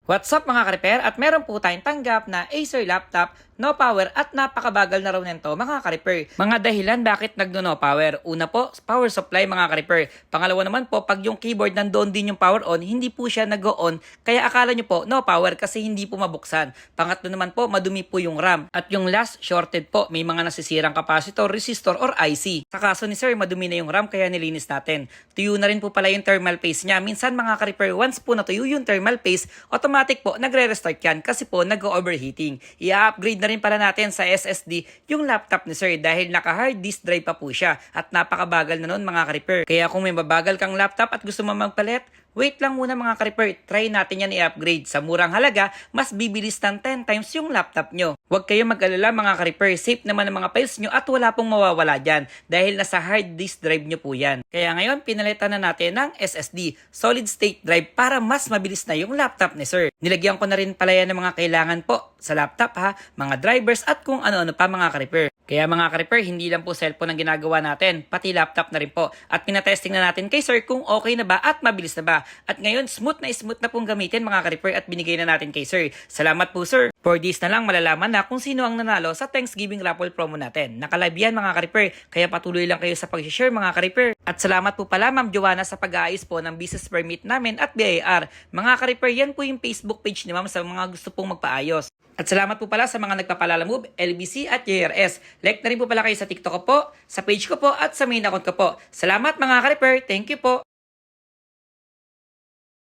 What's up mga ka-repair, at meron po tayong tanggap na Acer laptop, no power at napakabagal na raw nito mga ka-repair. Mga dahilan bakit nagno-no power. Una po, power supply mga ka-repair. Pangalawa naman po, pag yung keyboard nandoon din yung power on, hindi po siya nag-on, kaya akala nyo po no power kasi hindi po mabuksan. Pangatlo naman po, madumi po yung RAM. At yung last, shorted po, may mga nasisirang capacitor, resistor or IC. Sa kaso ni sir, madumi na yung RAM kaya nilinis natin. Tuyo na rin po pala yung thermal paste niya. Minsan mga ka-repair, once po natuyo yung thermal paste, automatic po nagre-restart yan kasi po nag-overheating. I-upgrade na rin pala natin sa SSD yung laptop ni sir dahil naka-hard disk drive pa po siya at napakabagal na nun mga ka-repair. Kaya kung may mabagal kang laptop at gusto mo magpalit, wait lang muna mga ka-repair, try natin yan i-upgrade. Sa murang halaga, mas bibilis ng 10 times yung laptop nyo. Huwag kayong mag-alala mga ka-repair, safe naman ang mga files nyo at wala pong mawawala dyan dahil nasa hard disk drive nyo po yan. Kaya ngayon, pinalitan na natin ng SSD, solid state drive para mas mabilis na yung laptop ni sir. Nilagyan ko na rin pala yan ng mga kailangan po sa laptop ha, mga drivers at kung ano-ano pa mga ka-repair. Kaya mga ka-repair, hindi lang po cellphone ang ginagawa natin, pati laptop na rin po. At pinatesting na natin kay sir kung okay na ba at mabilis na ba. At ngayon, smooth na pong gamitin mga ka-repair at binigay na natin kay sir. Salamat po sir. For this na lang malalaman na kung sino ang nanalo sa Thanksgiving raffle promo natin. Nakalive yan mga ka-repair, kaya patuloy lang kayo sa pag-share mga ka-repair. At salamat po pala Ma'am Joanna sa pag-aayos po ng business permit namin at BIR. Mga ka-repair, yan po yung Facebook page ni Ma'am sa mga gusto pong magpaayos. At salamat po pala sa mga nagpapalala move, LBC at JRS. Like na rin po pala kayo sa TikTok ko po, sa page ko po at sa main account ko po. Salamat mga ka-repair. Thank you po.